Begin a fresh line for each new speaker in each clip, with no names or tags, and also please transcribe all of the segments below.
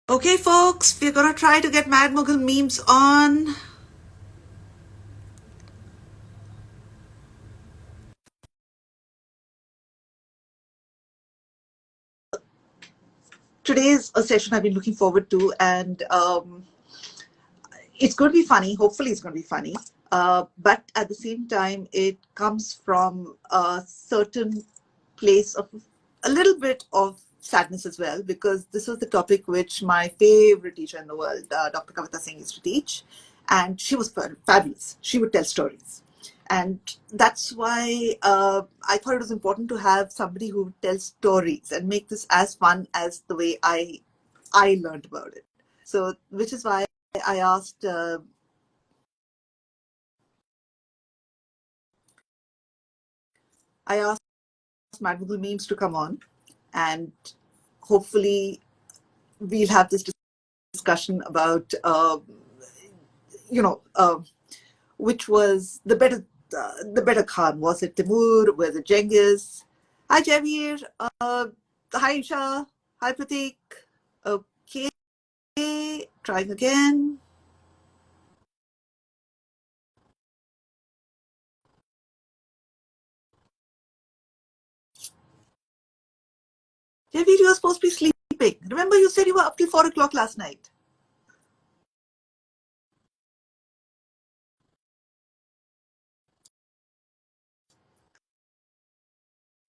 Okay, folks, we're gonna try to get Mad Mughal memes on. Today's a session I've been looking forward to, and it's going to be funny. Hopefully, it's going to be funny. But at the same time, it comes from a certain place of a little bit of sadness as well, because this was the topic which my favorite teacher in the world, Dr. Kavita Singh, used to teach. And she was fabulous. She would tell stories. And that's why I thought it was important to have somebody who would tell stories and make this as fun as the way I learned about it. So, which is why I asked Mad Mughal Memes to come on, and hopefully we'll have this discussion about which was the better Khan. Was it Timur? Was it Genghis? Hi Jahangir. Hi Isha. Hi Pratik. Okay, trying again. Jahangir, you were supposed to be sleeping. Remember, you said you were up till 4 o'clock last night.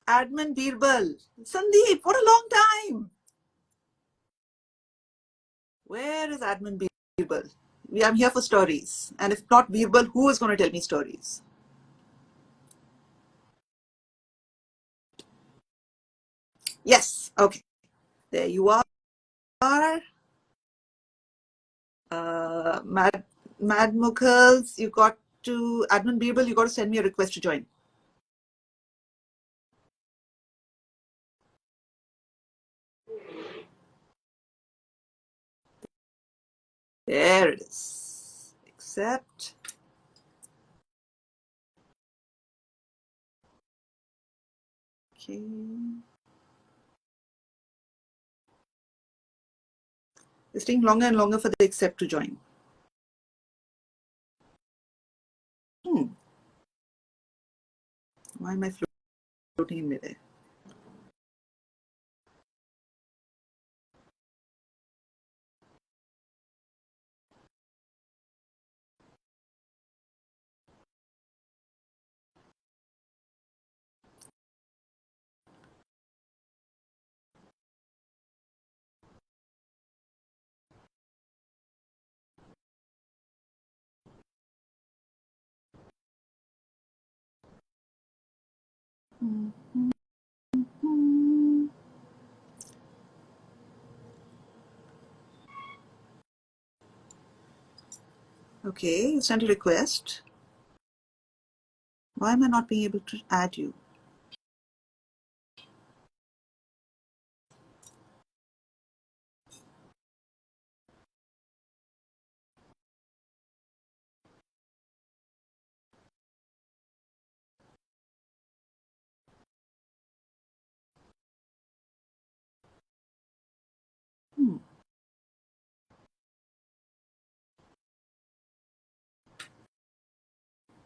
Admin Birbal. Sandeep, what a long time. Where is Admin Birbal? I'm here for stories. And if not Birbal, who is going to tell me stories? Yes. Okay. There you are. Mad Mughals, you got to Admin Birbal, you got to send me a request to join. There it is. Accept. Okay. It's taking longer and longer for the accept to join. Why am I floating in midair? Okay, you sent a request. Why am I not being able to add you?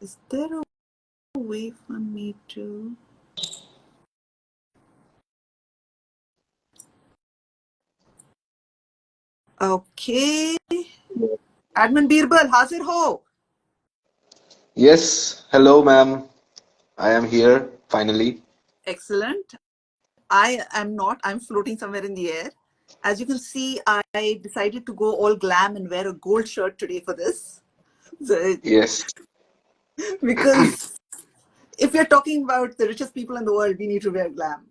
Is there a way for me to... Okay. Admin Birbal, Hazir ho.
Yes, hello, ma'am. I am here finally.
Excellent. I am not. I'm floating somewhere in the air. As you can see, I decided to go all glam and wear a gold shirt today for this. So,
Yes,
because if we're talking about the richest people in the world, we need to wear glam.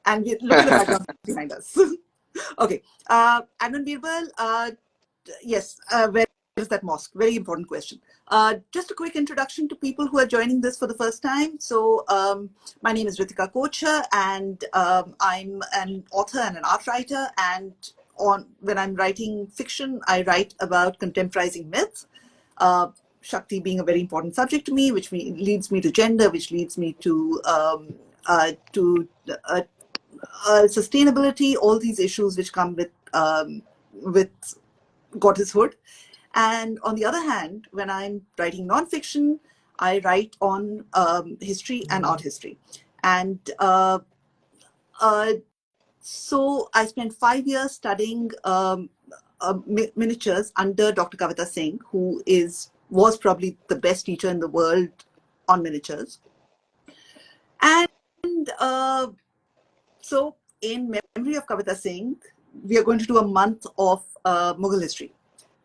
And look at the background behind us. Okay. Adnan Birbal, yes, where is that mosque? Very important question. Just a quick introduction to people who are joining this for the first time. So my name is Ritika Kocha, and I'm an author and an art writer. And when I'm writing fiction, I write about contemporizing myths. Shakti being a very important subject to me, which leads me to gender, which leads me to sustainability, all these issues which come with with goddesshood. And on the other hand, when I'm writing nonfiction, I write on history and art history. And so I spent 5 years studying miniatures under Dr. Kavita Singh, who was probably the best teacher in the world on miniatures. And so in memory of Kavita Singh, we are going to do a month of Mughal history,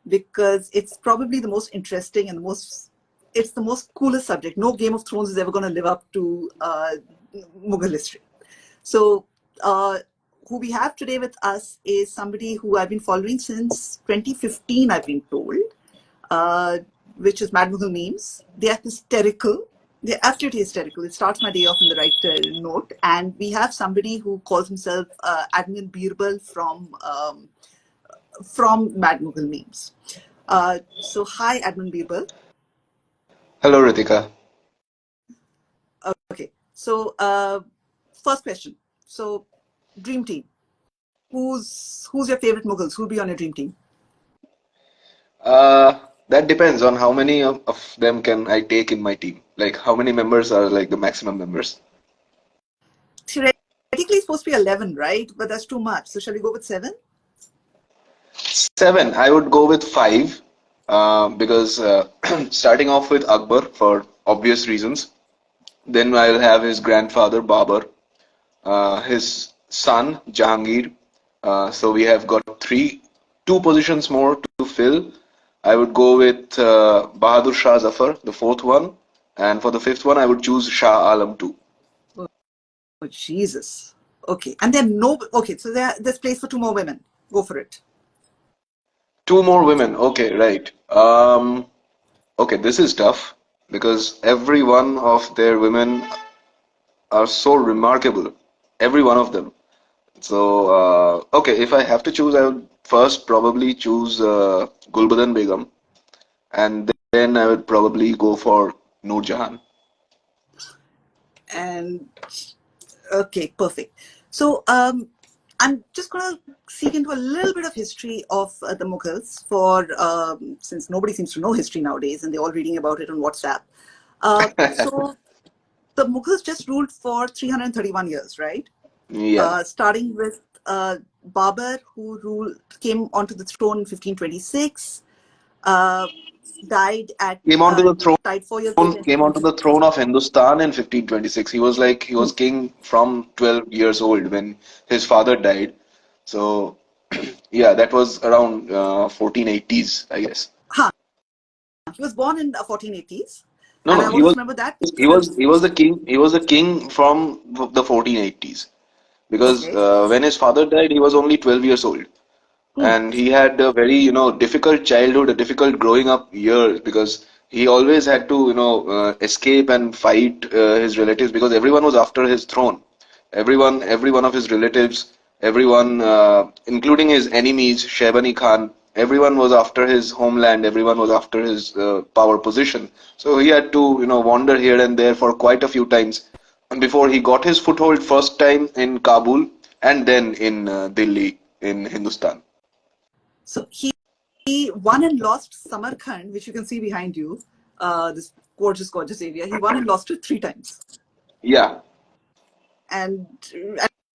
because it's probably the most interesting and it's the most coolest subject. No Game of Thrones is ever going to live up to Mughal history. So who we have today with us is somebody who I've been following since 2015, I've been told, which is Mad Mughal Memes. They are hysterical. They're absolutely hysterical. It starts my day off in the right note. And we have somebody who calls himself Admin Birbal from Mad Mughal Memes. So hi, Admin Birbal.
Hello, Ritika.
Okay. So first question. So dream team. Who's your favorite Mughals? Who'll be on your dream team?
That depends on how many of them can I take in my team. Like how many members are like the maximum members?
Theoretically, it's supposed to be 11, right? But that's too much. So shall we go with 7?
7. I would go with 5 because starting off with Akbar for obvious reasons. Then I'll have his grandfather Babur, his son Jahangir. So we have got two positions more to fill. I would go with Bahadur Shah Zafar, the fourth one, and for the fifth one, I would choose Shah Alam too.
Oh, Jesus. Okay. And then okay, so there's place for 2 more women. Go for it.
2 more women. Okay, right. Okay, this is tough because every one of their women are so remarkable. Every one of them. So, okay, if I have to choose, I would first probably choose Gulbadan Begum, and then I would probably go for Noor Jahan.
And okay, perfect. So I'm just going to seek into a little bit of history of the Mughals since nobody seems to know history nowadays and they're all reading about it on WhatsApp. So the Mughals just ruled for 331 years, right?
Yeah.
Starting with Babur, who came onto the throne in 1526, died
Came onto the throne,
died 4 years later.
came onto the throne of Hindustan in 1526. He was king from 12 years old when his father died. So, yeah, that was around 1480s, I guess.
Huh. He was born in the 1480s.
No,
And
no,
I always remember that because
he was the king. He was the king from the 1480s because
okay.
when his father died, he was only 12 years old,
Hmm.
and he had a very difficult childhood, a difficult growing up years because he always had to escape and fight his relatives because everyone was after his throne. Every one of his relatives, everyone, including his enemies, Shaibani Khan, everyone was after his homeland, everyone was after his power position. So he had to, wander here and there for quite a few times before he got his foothold first time in Kabul and then in Delhi in Hindustan.
So he won and lost Samarkand, which you can see behind you, this gorgeous, gorgeous area. He won and lost it 3 times.
Yeah,
And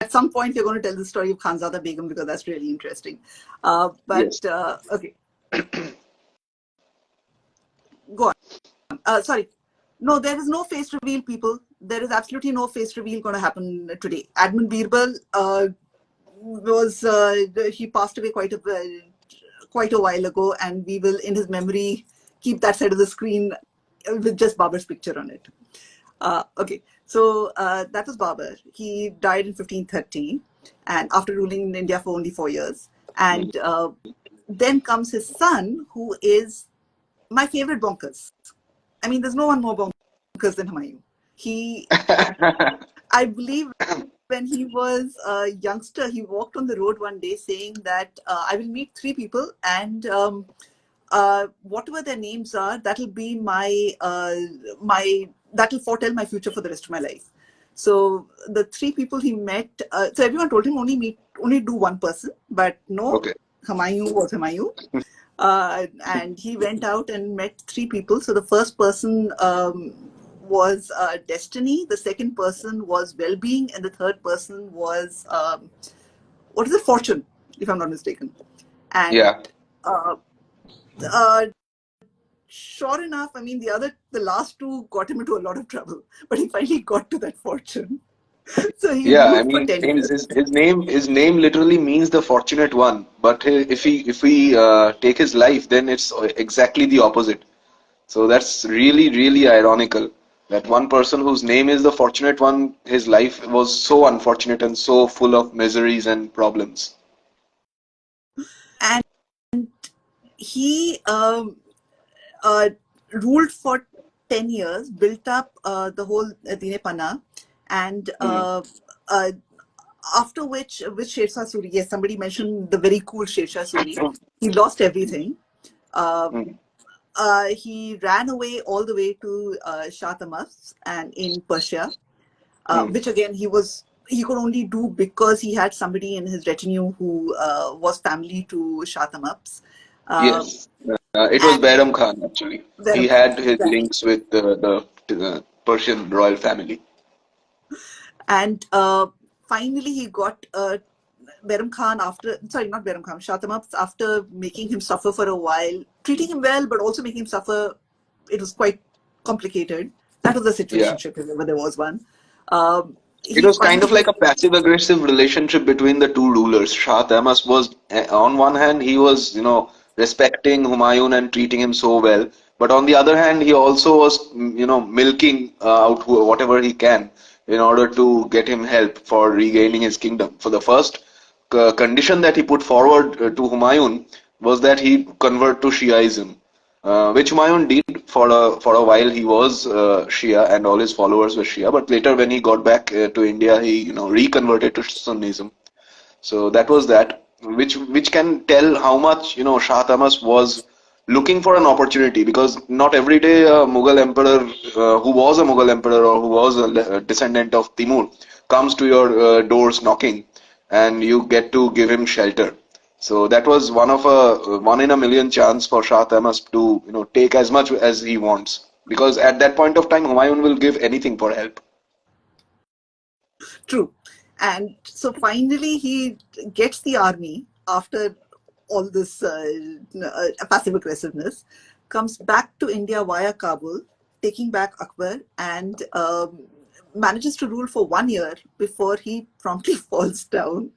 at some point, you're going to tell the story of Khanzada Begum because that's really interesting.
yes.
Okay, go on. Sorry. No, there is no face reveal, people. There is absolutely no face reveal going to happen today. Admin Birbal he passed away quite a while ago, and we will, in his memory, keep that side of the screen with just Babur's picture on it. Okay, so that was Babur. He died in 1530, and after ruling in India for only 4 years. And then comes his son, who is my favorite bonkers. I mean, there's no one more bonkers than Humayun. I believe when he was a youngster, he walked on the road one day saying that I will meet 3 people and whatever their names are, that'll be that'll foretell my future for the rest of my life. So the 3 people he met, so everyone told him only do one person, but no,
Okay.
Humayun was Humayun. And he went out and met three people. So the first person was destiny, the second person was well-being, and the third person was what is it, fortune, if I'm not mistaken. And
Yeah.
uh, uh, sure enough, I mean, the last two got him into a lot of trouble, but he finally got to that fortune. So he
Yeah, I
ruled for
mean
10 years.
his name literally means the fortunate one. But if we take his life, then it's exactly the opposite. So that's really really ironical that one person whose name is the fortunate one, his life was so unfortunate and so full of miseries and problems.
And he uh, ruled for 10 years, built up the whole Dine Pana, and
Hmm.
uh, after which, with Shershah Suri, yes, somebody mentioned the very cool Shershah Suri, he lost everything. Uh,
Hmm.
he ran away all the way to Shah Tahmasp and in Persia,
Hmm.
which again he could only do because he had somebody in his retinue who was family to Shah Tahmasp. Uh,
Yes, it was
and
Bairam Khan actually. He
Verum Khan,
had his
exactly.
links with the Persian royal family.
And finally, he got Beram Khan after, sorry, not Beram Khan, Shah Tahmasp, after making him suffer for a while, treating him well, but also making him suffer. It was quite complicated. That was a
Yeah.
situationship, if ever there was one.
It
He
was kind of like
finally,
a passive-aggressive relationship between the two rulers. Shah Tahmasp was, on one hand, he was, respecting Humayun and treating him so well, but on the other hand, he also was, milking out whatever he can in order to get him help for regaining his kingdom. For the first condition that he put forward to Humayun was that he convert to Shiaism, which Humayun did for a while. He was Shia and all his followers were Shia, but later when he got back to India, he reconverted to Sunnism. So that was that, which can tell how much Shah Tamas was looking for an opportunity, because not every day a Mughal emperor who was a Mughal emperor or who was a descendant of Timur comes to your doors knocking, and you get to give him shelter. So that was one in a million chance for Shah Tamas to take as much as he wants, because at that point of time Humayun will give anything for help.
true. And so finally, he gets the army after all this passive aggressiveness, comes back to India via Kabul, taking back Akbar, and manages to rule for 1 year before he promptly falls down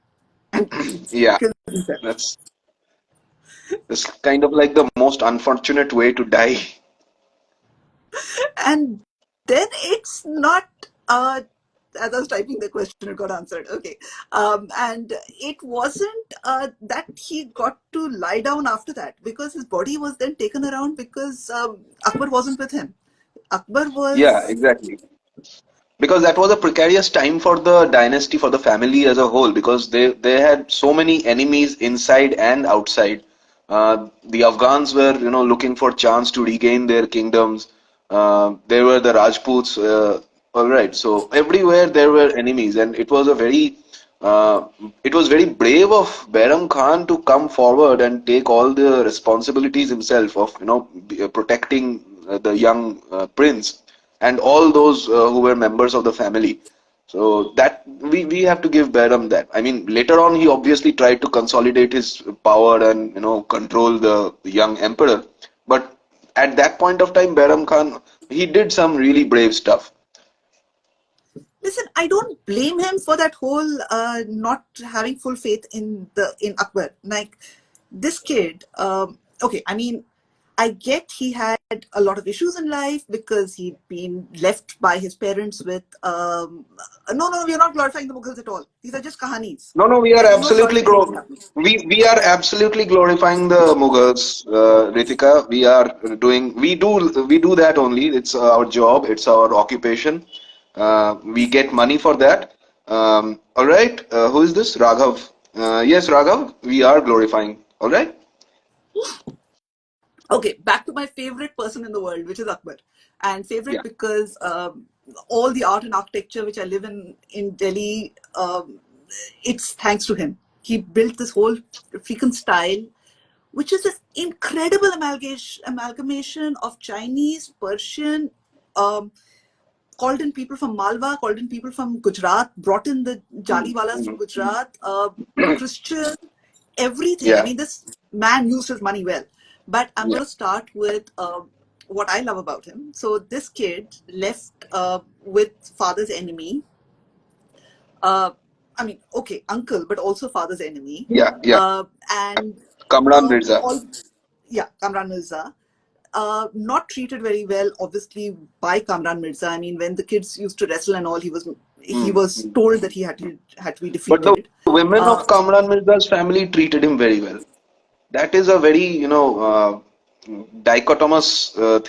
and
Yeah,
kills himself.
that's kind of like the most unfortunate way to die.
And then it's not as I was typing the question, it got answered. Okay. And it wasn't that he got to lie down after that, because his body was then taken around because Akbar wasn't with him. Akbar
Yeah,
was
exactly. Because that was a precarious time for the dynasty, for the family as a whole, because they had so many enemies inside and outside. The Afghans were looking for chance to regain their kingdoms. There were the Rajputs. All right, so everywhere there were enemies, and uh, it was very brave of Bairam Khan to come forward and take all the responsibilities himself of protecting the young prince and all those who were members of the family. So that we have to give Bairam that. I mean, later on he obviously tried to consolidate his power and control the young emperor, but at that point of time, Bairam Khan, he did some really brave stuff.
listen. I don't blame him for that whole not having full faith in Akbar. Like this kid. Okay, I mean, I get he had a lot of issues in life because he'd been left by his parents with. No, no, we're not glorifying the Mughals at all. These are just kahanis.
No, no, we are
There is no
absolutely
glorification happening.
we are absolutely glorifying the Mughals, Ritika. We do that only. It's our job. It's our occupation. We get money for that. All right. Who is this? Raghav. Yes, Raghav. We are glorifying. All right.
Okay, back to my favorite person in the world, which is Akbar. And favorite
Yeah.
because all the art and architecture which I live in Delhi, it's thanks to him. he built this whole freaking style, which is this incredible amalgamation of Chinese, Persian, um, called in people from Malwa, called in people from Gujarat, brought in the
Mm,
Jaliwalas from
mm.
Gujarat, Christian, everything. I
Yeah,
mean, this man used his money well. But I'm
yeah,
going to start with what I love about him. So this kid left with father's enemy. Uh, I mean, okay, uncle, but also father's enemy.
yeah, yeah.
And
Kamran Mirza.
all, yeah, Kamran Mirza. Not treated very well, obviously, by Kamran Mirza. I mean, when the kids used to wrestle and all, he
Mm,
was
mm.
told that he had to be
But the
defeated.
women
Uh,
of Kamran Mirza's family treated him very well. That is a very, dichotomous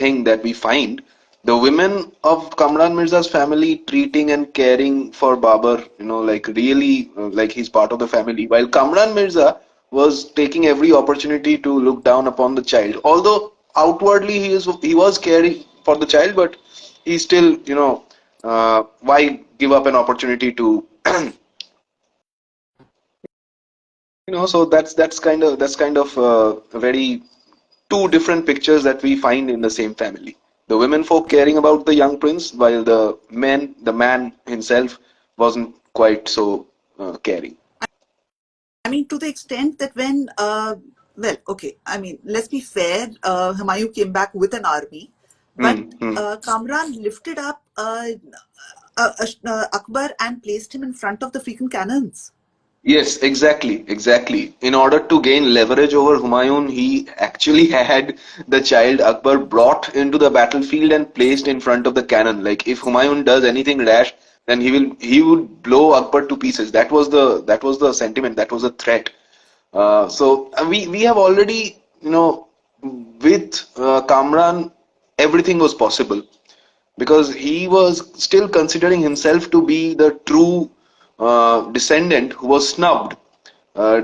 thing that we find. The women of Kamran Mirza's family treating and caring for Babar, like really, like he's part of the family, while Kamran Mirza was taking every opportunity to look down upon the child. Although outwardly he was caring for the child, but he still, why give up an opportunity to so that's kind of a very two different pictures that we find in the same family. The women folk caring about the young prince, while the man himself wasn't quite so caring.
I mean, to the extent that when, well, okay, I mean, let's be fair, Humayun came back with an army, but
Hmm, hmm.
Kamran lifted up Akbar and placed him in front of the freaking cannons.
Yes, exactly, exactly. In order to gain leverage over Humayun, he actually had the child Akbar brought into the battlefield and placed in front of the cannon. Like if Humayun does anything rash, then he would blow Akbar to pieces. That was the sentiment. That was the threat. So we have already, with Kamran, everything was possible because he was still considering himself to be the true descendant who was snubbed uh,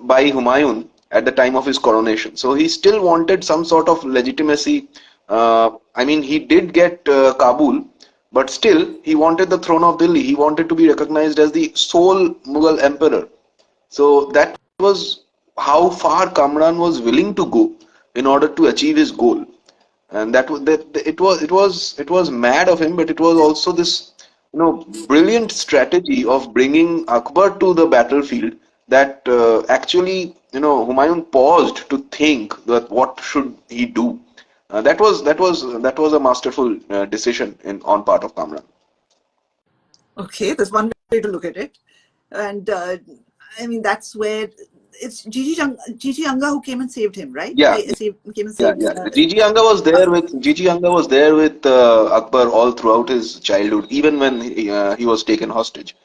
by Humayun at the time of his coronation. So he still wanted some sort of legitimacy. I mean, he did get Kabul, but still he wanted the throne of Delhi. He wanted to be recognized as the sole Mughal emperor. So that was how far Kamran was willing to go in order to achieve his goal, and it was mad of him, but it was also this brilliant strategy of bringing Akbar to the battlefield that actually Humayun paused to think that what should he do. That was a masterful decision on part of Kamran.
Okay, that's one way to look at it. And I mean, that's where it's Gigi Anga who came and saved him, right?
Yeah,
Came and
yeah,
saved.
yeah. Gigi Anga was there with Akbar all throughout his childhood, even when he was taken hostage.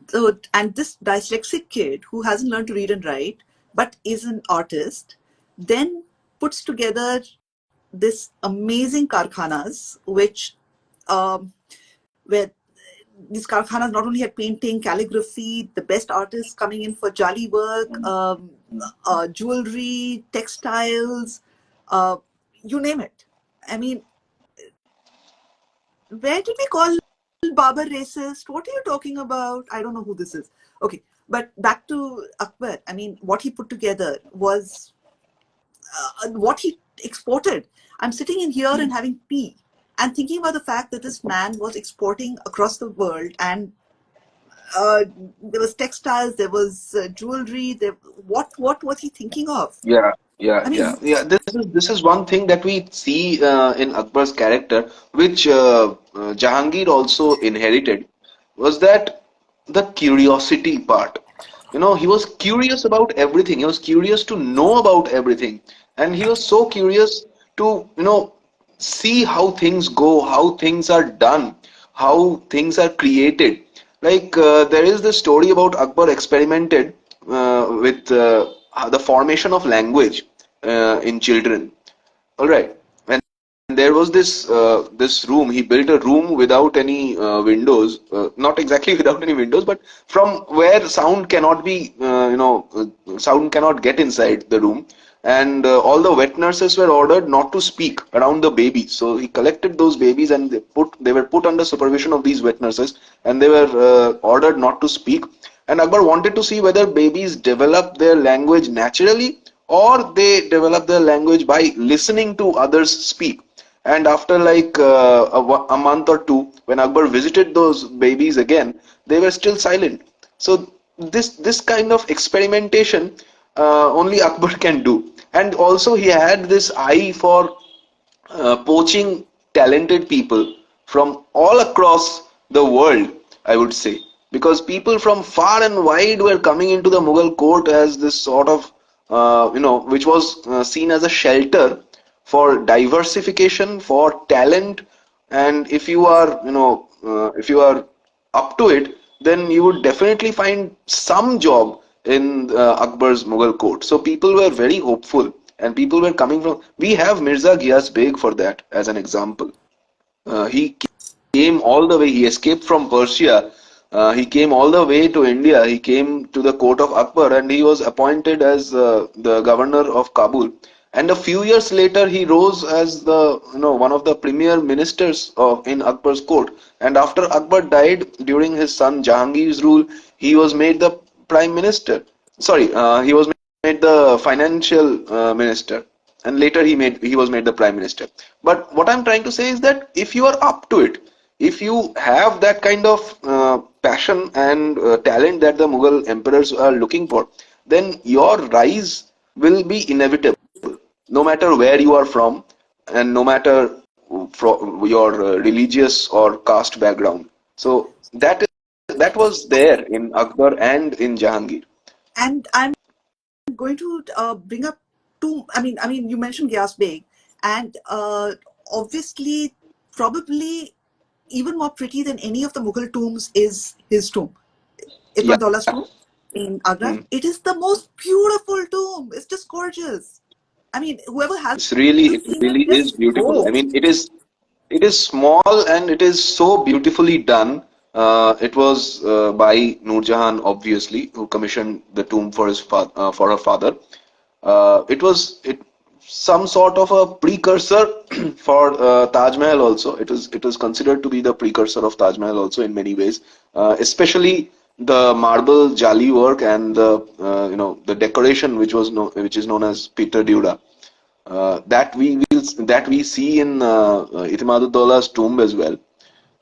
So, and this dyslexic kid who hasn't learned to read and write, but is an artist, then puts together this amazing karkhanas, which um, where these karkhanas not only had painting, calligraphy, the best artists coming in for jali work, jewelry, textiles, uh, you name it. I mean, where did we call Babar racist? What are you talking about? I don't know who this is. Okay, but back to Akbar. I mean, what he put together was what he exported. I'm sitting in here and having tea and thinking about the fact that this man was exporting across the world, and uh, there was textiles, there was jewelry. What was he thinking of?
Yeah, yeah,
I
yeah,
mean,
yeah. This is one thing that we see in Akbar's character, which Jahangir also inherited, was that the curiosity part. He was curious about everything. He was curious to know about everything, and he was so curious to see how things go, how things are done, how things are created. Like there is this story about Akbar experimented with the formation of language in children. All right, and there was this room. He built a room without any windows, not exactly without any windows, but from where sound cannot be sound cannot get inside the room, and all the wet nurses were ordered not to speak around the babies. So he collected those babies, and they were put under supervision of these wet nurses, and they were ordered not to speak. And Akbar wanted to see whether babies develop their language naturally or they develop their language by listening to others speak. And after like a month or two, when Akbar visited those babies again, they were still silent. So this kind of experimentation only Akbar can do. And also he had this eye for poaching talented people from all across the world, I would say, because people from far and wide were coming into the Mughal court as this sort of, which was seen as a shelter for diversification, for talent, and if you are, if you are up to it, then you would definitely find some job in Akbar's Mughal court. So people were very hopeful, and people were coming from. We have Mirza Ghiyas Beg for that as an example. He came all the way. He escaped from Persia. He came all the way to India. He came to the court of Akbar, and he was appointed as the governor of Kabul. And a few years later, he rose as the one of the premier ministers of in Akbar's court. And after Akbar died, during his son Jahangir's rule, he was made the prime minister. Sorry, he was made the financial minister, and later he was made the prime minister. But what I'm trying to say is that if you are up to it, if you have that kind of passion and talent that the Mughal emperors are looking for, then your rise will be inevitable, no matter where you are from, and no matter from your religious or caste background. So that was there in Akbar and in Jahangir.
And I'm going to bring up two. I mean, you mentioned Ghiyas Beg, and obviously, probably even more pretty than any of the Mughal tombs is his tomb,
Yeah.
Itmadullah's tomb in Agra.
Mm.
It is the most beautiful tomb. It's just gorgeous. I mean, whoever
It
hasn't seen it,
really is
just
beautiful.
go.
I mean, it is small and it is so beautifully done. It was by Noor Jahan, obviously, who commissioned the tomb for for her father. It some sort of a precursor for Taj Mahal also. It was considered to be the precursor of Taj Mahal also in many ways, especially the marble jali work and the the decoration which is known as Peter Dura, that we see in Itimaduddaullah's tomb as well.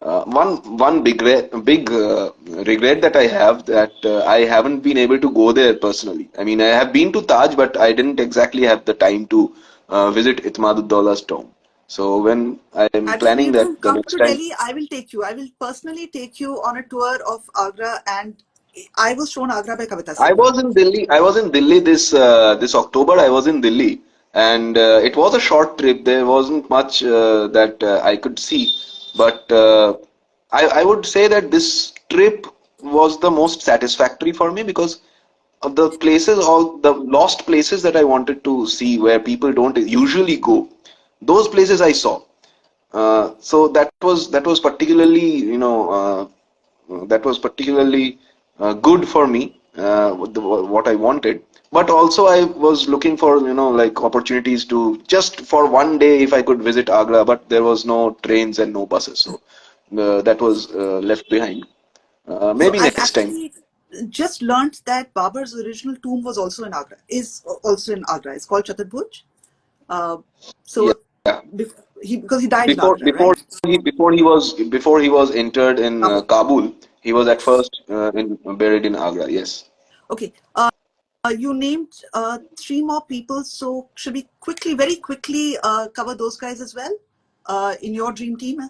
One big regret that I have, that I haven't been able to go there personally. I mean, I have been to Taj, but I didn't exactly have the time to visit Itimaduddaullah's tomb. So when I am
Adnan,
planning
you
that
can
the
come
next
to
time,
Delhi. I will take you. I will personally take you on a tour of Agra, and I was shown Agra by Kavita
I
Sinha.
was in Delhi. I was in Delhi this October. I was in Delhi, and it was a short trip. There wasn't much that I could see, but I would say that this trip was the most satisfactory for me because of the places, all the lost places that I wanted to see where people don't usually go. Those places I saw. So that was particularly that was particularly good for me, what I wanted. But also I was looking for like opportunities to just for one day if I could visit Agra, but there was no trains and no buses, so that was left behind.
So
Maybe
I've
next time.
actually just learnt that Babur's original tomb was also in Agra. Is also in Agra. It's called Chaturbhuj. Uh,
Yeah.
so because he died in
Before
Agra, right?
before he was entered in
Kabul.
Kabul, he was at
Yes.
first buried in Agra. Yes.
Okay. You named three more people, so should we very quickly cover those guys as well in your dream team?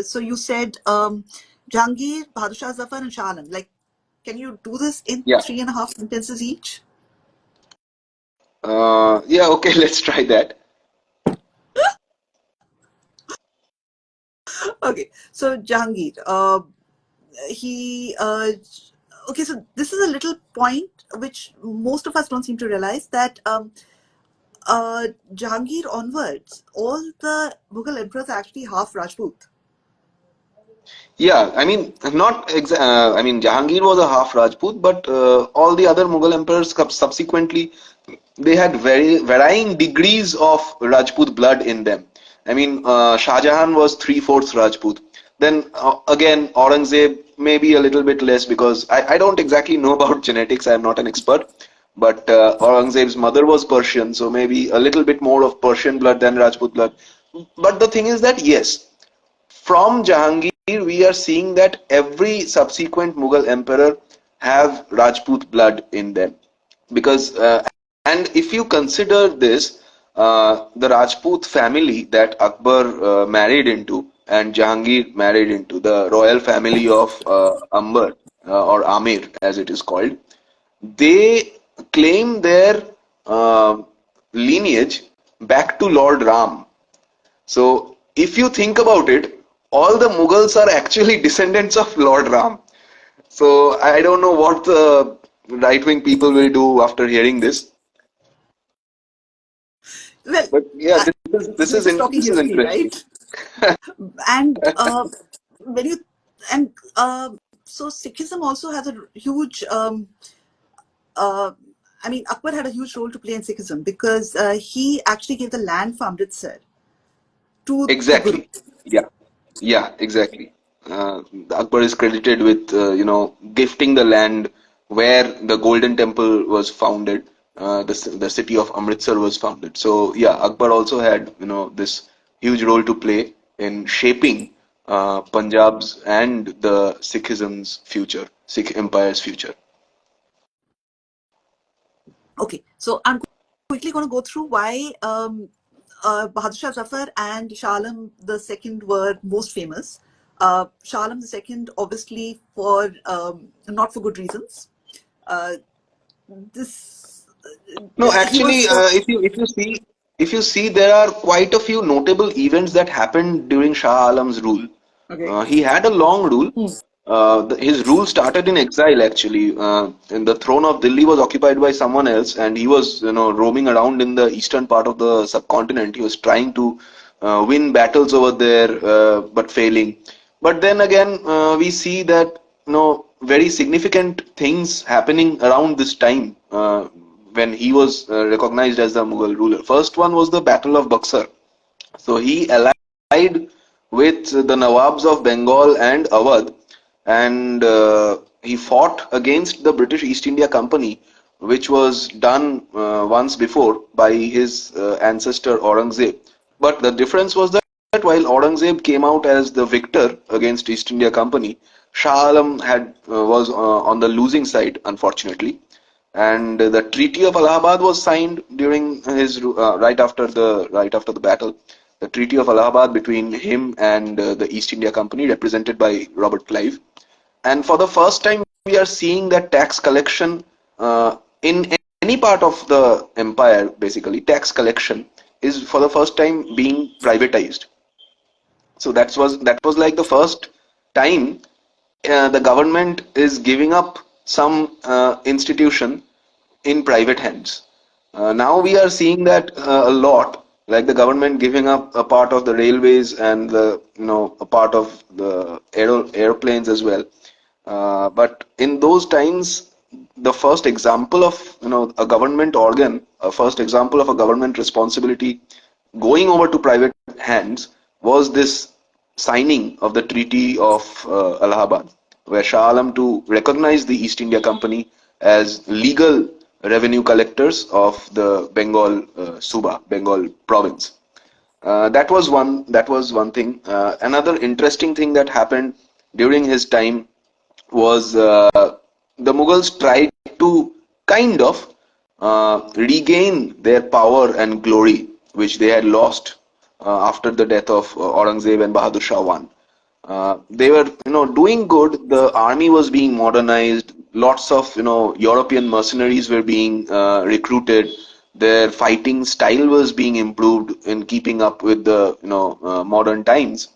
So you said Jahangir, Bahadur Shah Zafar, and Shah Alam. Like, can you do this in
Yeah.
3.5 sentences each?
Yeah. Okay. Let's try that.
Okay, so Jahangir, he okay, so this is a little point which most of us don't seem to realize that Jahangir onwards, all the Mughal emperors are actually half Rajput.
Yeah, I mean, not exa I mean, Jahangir was a half Rajput, but all the other Mughal emperors subsequently they had very varying degrees of Rajput blood in them. I mean, Shah Jahan was three-fourths Rajput. Then again, Aurangzeb maybe a little bit less because I don't exactly know about genetics. I'm not an expert, but Aurangzeb's mother was Persian, so maybe a little bit more of Persian blood than Rajput blood. But the thing is that yes, from Jahangir, we are seeing that every subsequent Mughal emperor have Rajput blood in them. Because, and if you consider this, the Rajput family that Akbar married into and Jahangir married into, the royal family of Amber or Amir as it is called, they claim their uh, lineage back to Lord Ram. So, if you think about it, all the Mughals are actually descendants of Lord Ram. So, I don't know what the right wing people will do after hearing this.
Well,
But yeah,
uh, we're just talking
this is
history,
interesting.
right? And when you and so Sikhism also has a huge. Uh, I mean, Akbar had a huge role to play in Sikhism because he actually gave the land for Amritsar to the Guru.
Exactly. Yeah. Yeah, exactly. Akbar is credited with gifting the land where the Golden Temple was founded, the city of Amritsar was founded. So yeah, Akbar also had this huge role to play in shaping Punjab's and the Sikhism's future, Sikh Empire's future.
Okay, so I'm quickly going to go through why Bahadur Shah Zafar and Shah Alam the Second were most famous. Shah Alam the Second, obviously, for not for good reasons. Uh, this
No,
he
actually,
was
if you see, there are quite a few notable events that happened during Shah Alam's rule.
okay.
He had a long rule. His rule started in exile actually. And the throne of Delhi was occupied by someone else, and he was roaming around in the eastern part of the subcontinent. He was trying to win battles over there, but failing. But then again, we see that very significant things happening around this time when he was recognized as the Mughal ruler. First one was the Battle of Buxar. So he allied with the Nawabs of Bengal and Awadh, and he fought against the British East India Company, which was done once before by his ancestor Aurangzeb. But the difference was that while Aurangzeb came out as the victor against East India Company, Shah Alam was on the losing side, unfortunately. And the Treaty of Allahabad was signed during his right after the battle. The Treaty of Allahabad between him and the East India Company, represented by Robert Clive. And for the first time, we are seeing that tax collection in any part of the empire, basically, tax collection is for the first time being privatized. So that was like the first time the government is giving up some institution in private hands. Now we are seeing that a lot, like the government giving up a part of the railways and a part of the airplanes as well. But in those times, the first example of a government organ, a first example of a government responsibility going over to private hands was this signing of the Treaty of Allahabad, where Shah Alam to recognize the East India Company as legal revenue collectors of the Bengal Suba, Bengal province. That was one thing. Another interesting thing that happened during his time was the Mughals tried to kind of regain their power and glory, which they had lost after the death of Aurangzeb and Bahadur Shah I. They were, doing good. The army was being modernized. Lots of, European mercenaries were being recruited. Their fighting style was being improved in keeping up with the, modern times.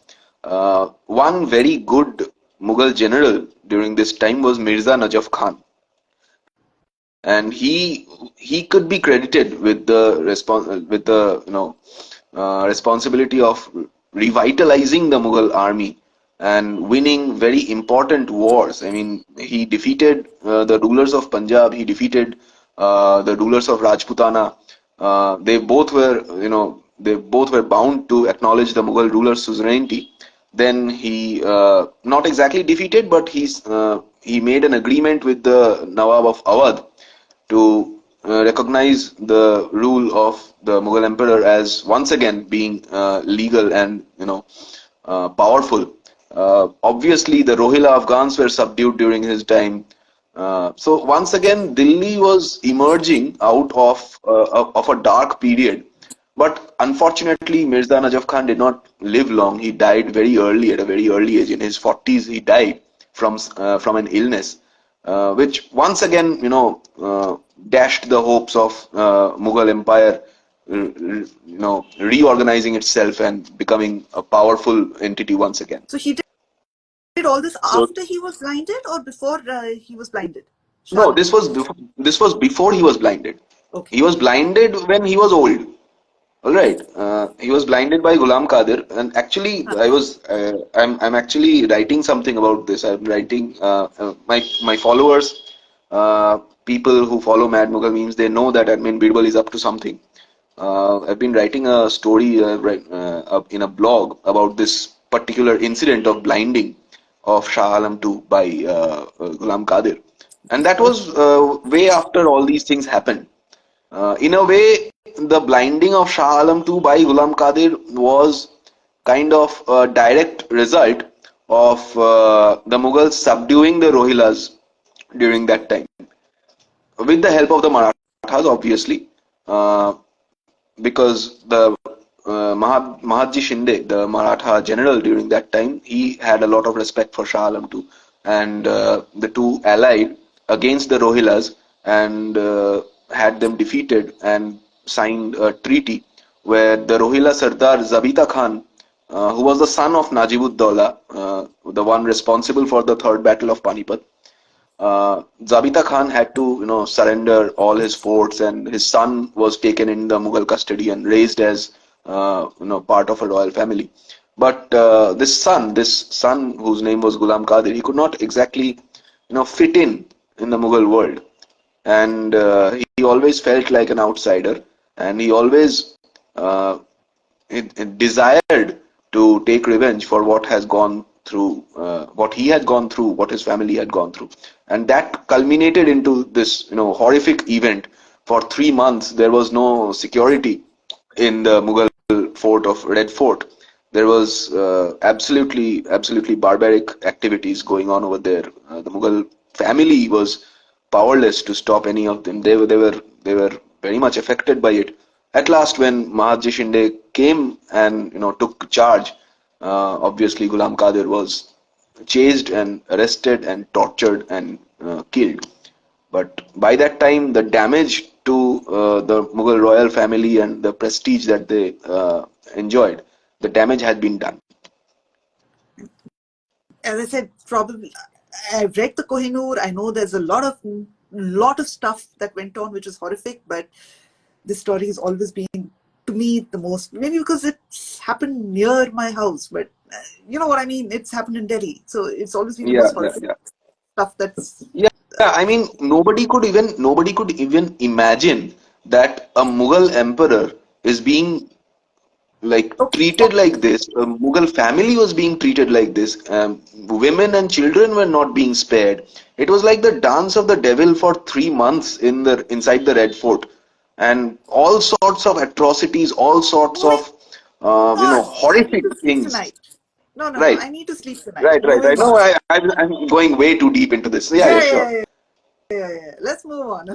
One very good Mughal general during this time was Mirza Najaf Khan, and he could be credited with the responsibility of revitalizing the Mughal army and winning very important wars. I mean, he defeated the rulers of Punjab, he defeated the rulers of Rajputana. They both were, they both were bound to acknowledge the Mughal ruler's suzerainty. Then he, not exactly defeated, but he made an agreement with the Nawab of Awadh to recognize the rule of the Mughal emperor as once again being legal and powerful. Obviously, the Rohilla Afghans were subdued during his time. So once again, Delhi was emerging out of a dark period. But unfortunately, Mirza Najaf Khan did not live long. He died very early, at a very early age. In his 40s, he died from an illness, which once again, dashed the hopes of Mughal Empire, reorganizing itself and becoming a powerful entity once again.
So he did all this
So
after he was blinded or before he was blinded?
no,
Shah Alam.
this was before he was blinded. He
Okay.
was blinded when he was old. All right. He was blinded by Ghulam Qadir, and actually, I'm actually writing something about this. I'm writing my followers, people who follow Mad Mughal memes, they know that admin Birbal is up to something. I've been writing a story in a blog about this particular incident of blinding of Shah Alam II by Ghulam Qadir, and that was way after all these things happened. In a way, the blinding of Shah Alam II by Ghulam Qadir was kind of a direct result of the Mughals subduing the Rohillas during that time, with the help of the Marathas, obviously, uh, because the Mahatji Shinde, the Maratha general during that time, he had a lot of respect for Shah Alam II, and the two allied against the Rohillas and had them defeated and signed a treaty where the Rohilla Sardar Zabita Khan, who was the son of Najibud-Dawla, the one responsible for the third battle of Panipat, Zabita Khan had to, surrender all his forts, and his son was taken in the Mughal custody and raised as, part of a royal family. But this son whose name was Ghulam Qadir, he could not exactly, fit in the Mughal world, and he always felt like an outsider, and he always uh, it desired to take revenge for what has gone through, what he had gone through, what his family had gone through, and that culminated into this, horrific event. For 3 months, there was no security in the Mughal fort of Red Fort. There was absolutely barbaric activities going on over there. The Mughal family was powerless to stop any of them. They were very much affected by it. At last, when Mahatji Shinde came and took charge, obviously Ghulam Qadir was chased and arrested and tortured and killed. But by that time, the damage to the Mughal royal family and the prestige that they enjoyed, the damage had been done.
As I said, probably I've read the Kohinoor. I know there's a lot of stuff that went on which is horrific, but this story has always been to me the most, maybe because it's happened near my house, but you know what I mean, it's happened in Delhi, so it's always been the
Yeah,
most
yeah,
horrific
yeah.
stuff that's
Yeah, I mean, nobody could even imagine that a Mughal emperor is being like
okay.
treated like this. A Mughal family was being treated like this. Women and children were not being spared. It was like the dance of the devil for 3 months inside the Red Fort, and all sorts of atrocities, all sorts
Moving
of
on, I need
horrific
to sleep
things.
tonight. No,
Right,
I need to sleep tonight.
right.
Moving
No,
on.
I'm going way too deep into this. Yeah,
Yeah,
yeah,
yeah,
sure.
yeah, yeah. Let's move on.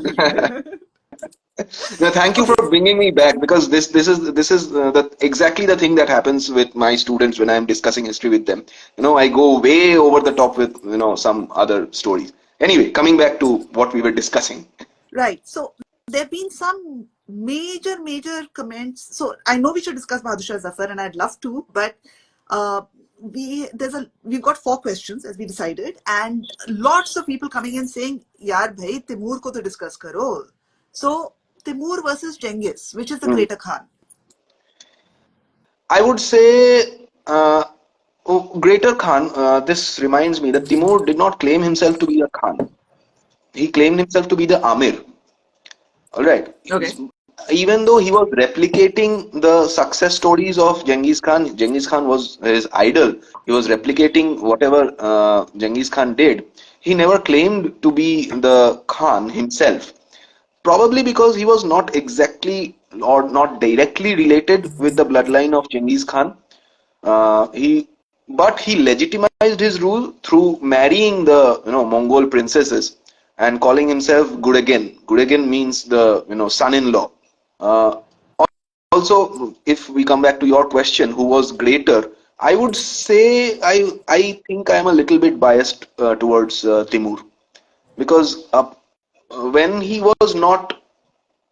No, thank you for
Okay.
bringing me back, because this is exactly the thing that happens with my students when I'm discussing history with them. I go way over the top with some other stories. Anyway, coming back to what we were discussing.
Right. So there have been some major comments. So I know we should discuss Bahadur Shah Zafar, and I'd love to, but we've got 4 questions as we decided, and lots of people coming in saying, "Yaar, bhai, Timur ko to discuss karo." So Timur versus Genghis, which is the
Mm.
greater Khan?
I would say Oh, Greater Khan, this reminds me that Timur did not claim himself to be a Khan. He claimed himself to be the Amir. All right.
Okay.
Even though he was replicating the success stories of Genghis Khan was his idol. He was replicating whatever Genghis Khan did. He never claimed to be the Khan himself. Probably because he was not exactly or not directly related with the bloodline of Genghis Khan. But he legitimized his rule through marrying the Mongol princesses and calling himself Guregen. Guregen means the son-in-law. Uh, Also, if we come back to your question, who was greater? I would say I think I am a little bit biased towards Timur because when he was not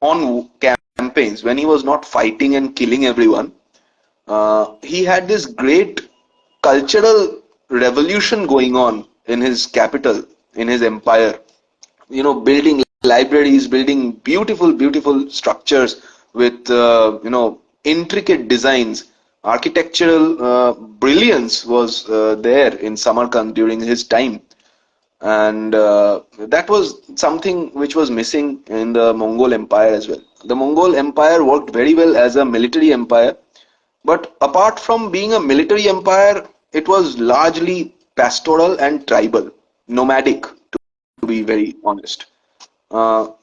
on campaigns, when he was not fighting and killing everyone, he had this great cultural revolution going on in his capital, in his empire. Building libraries, building beautiful structures with intricate designs. Architectural brilliance was there in Samarkand during his time, and that was something which was missing in the Mongol Empire as well. The Mongol Empire worked very well as a military empire, but apart from being a military empire, it was largely pastoral and tribal, nomadic, to be very honest.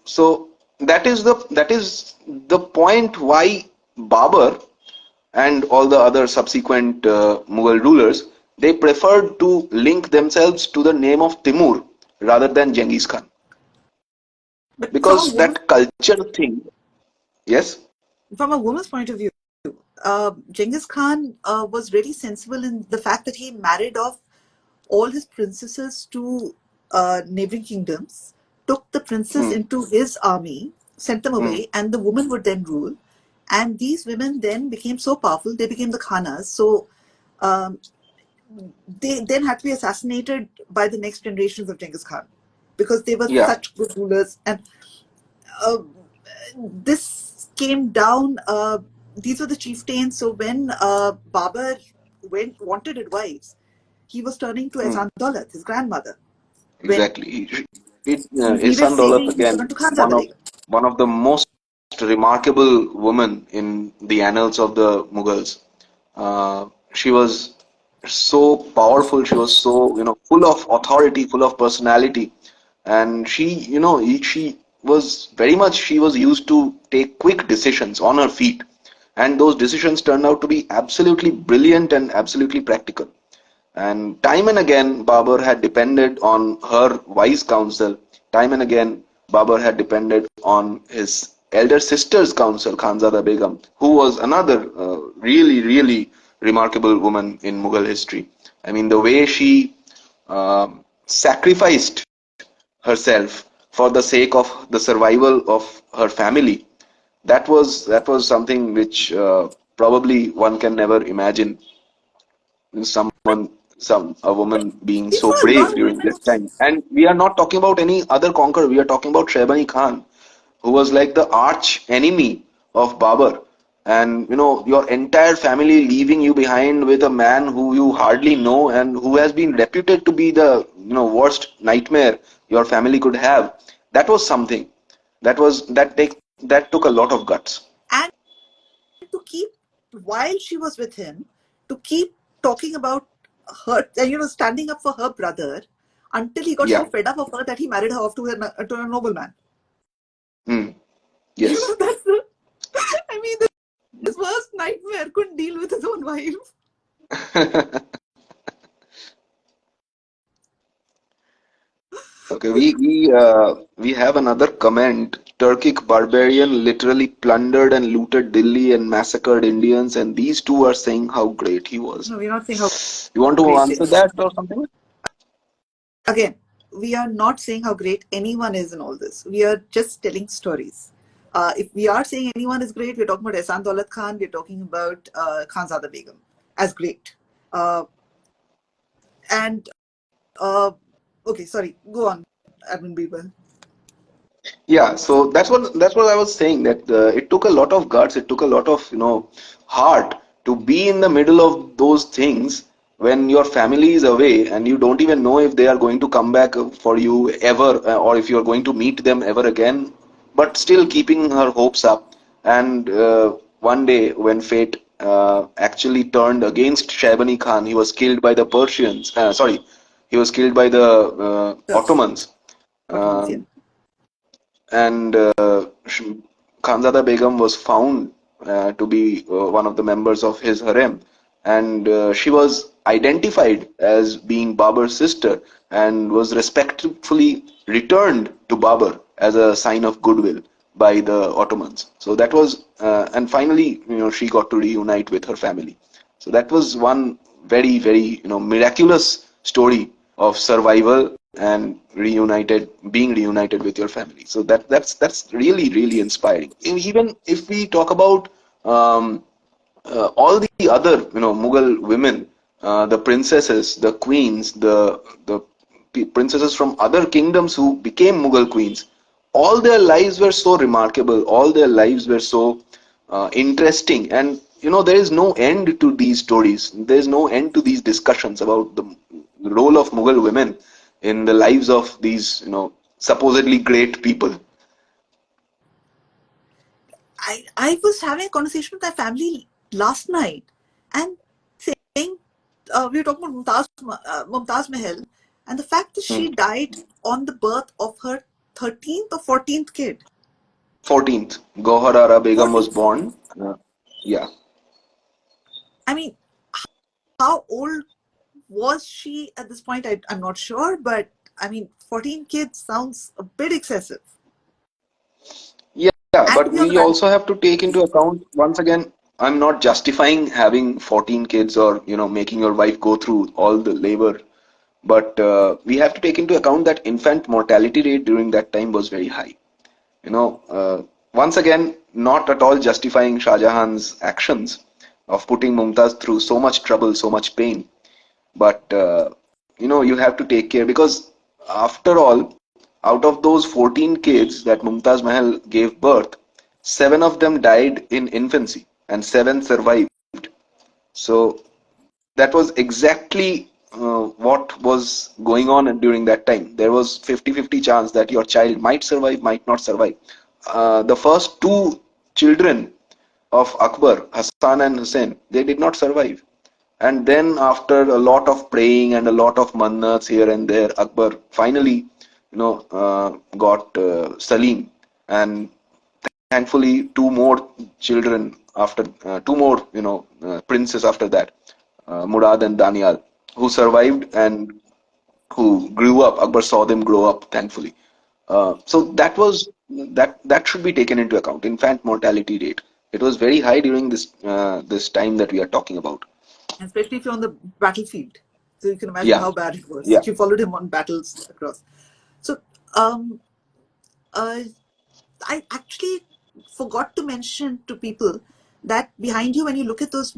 So that is the point why Babur and all the other subsequent Mughal rulers, they preferred to link themselves to the name of Timur rather than Genghis Khan,
But
because that culture thing. Yes.
from a woman's point of view, Genghis Khan was really sensible in the fact that he married off all his princesses to neighboring kingdoms, took the princes
Hmm.
into his army, sent them
Hmm.
away, and the women would then rule. And these women then became so powerful, they became the Khanas. So um, they then had to be assassinated by the next generations of Genghis Khan because they were
Yeah.
such good rulers. And uh, this came down. These were the chieftains. So when Babur wanted advice, he was turning to
Hmm.
Ehsan Daulat, his grandmother. When
Exactly.
he
Ihsan
was
Daulat
saving, he
again,
turned to Khanzada Begum.
one of the most remarkable women in the annals of the Mughals. She was so powerful. She was so full of authority, full of personality, and she was very much. She was used to take quick decisions on her feet, and those decisions turned out to be absolutely brilliant and absolutely practical. And time and again, Babur had depended on her wise counsel. Time and again, Babur had depended on his elder sister's counsel, Khanzada Begum, who was another really remarkable woman in Mughal history. I mean, the way she sacrificed herself for the sake of the survival of her family, that was something which probably one can never imagine someone a woman being
See,
so
for a lot
brave
of
during
women,
this time. And we are not talking about any other conqueror. We are talking about Shaibani Khan, who was like the arch enemy of Babur. And your entire family leaving you behind with a man who you hardly know and who has been reputed to be the worst nightmare your family could have. That was something. That took a lot of guts.
and to keep, while she was with him, to keep talking about her, standing up for her brother until he got so
Yeah.
fed up of her that he married her off to a nobleman.
Mm.
You
Yes.
know, I mean, his worst nightmare couldn't deal with his own wife.
Okay, we have another comment. Turkic barbarian literally plundered and looted Delhi and massacred Indians, and these two are saying how great he was.
No, we're not saying how
You want to
great
answer
this.
that or something?
Again, we are not saying how great anyone is in all this. We are just telling stories. If we are saying anyone is great, we're talking about Ehsan Daulat Khan, we're talking about Khanzada Begum as great. Uh, and okay, sorry, go on, Admin Birbal.
Yeah, so that's what I was saying, that it took a lot of guts, it took a lot of heart to be in the middle of those things when your family is away and you don't even know if they are going to come back for you ever, or if you are going to meet them ever again, but still keeping her hopes up. And one day, when fate actually turned against Shaibani Khan, he was killed by the Persians. Sorry, he was killed by the
The
Ottomans.
Ottomans, yeah.
Um, and Khanzada Begum was found to be one of the members of his harem, and she was identified as being Babur's sister and was respectfully returned to Babur as a sign of goodwill by the Ottomans. So that was, and finally, she got to reunite with her family. So that was one very, very, miraculous story of survival and being reunited with your family. So that's really, really inspiring. Even if we talk about all the other, Mughal women, the princesses, the queens, the princesses from other kingdoms who became Mughal queens, all their lives were so remarkable. All their lives were so interesting, and there is no end to these stories. There is no end to these discussions about the role of Mughal women in the lives of these, supposedly great people.
I was having a conversation with my family last night, and saying we were talking about Mumtaz Mahal, and the fact that
Hmm.
she died on the birth of her 13th or 14th kid.
14th, Gohar Ara Begum was
14th.
born. Yeah.
I mean, how old was she at this point? I'm not sure, but I mean, 14 kids sounds a bit excessive.
Yeah,
And to
but
be on the
we
battlefield.
also have to take into account, once again, I'm not justifying having 14 kids or, making your wife go through all the labor, but we have to take into account that infant mortality rate during that time was very high. You know, uh, Once again, not at all justifying Shah Jahan's actions of putting Mumtaz through so much trouble, so much pain. But you have to take care, because after all, out of those 14 kids that Mumtaz Mahal gave birth, seven of them died in infancy and seven survived. So that was exactly what was going on during that time. There was 50-50 chance that your child might survive, might not survive. The first two children of Akbar, Hassan and Hussein, they did not survive. And then after a lot of praying and a lot of mannats here and there, Akbar finally, got Salim, and thankfully two more children after two more, princes after that, Murad and Danial, who survived and who grew up. Akbar saw them grow up, thankfully. So that should be taken into account. Infant mortality rate. It was very high during this time that we are talking about.
Especially if you're on the battlefield. So you can imagine
Yeah,
how bad it was.
yeah,
She followed him on battles across. So um, uh, I actually forgot to mention to people that behind you, when you look at those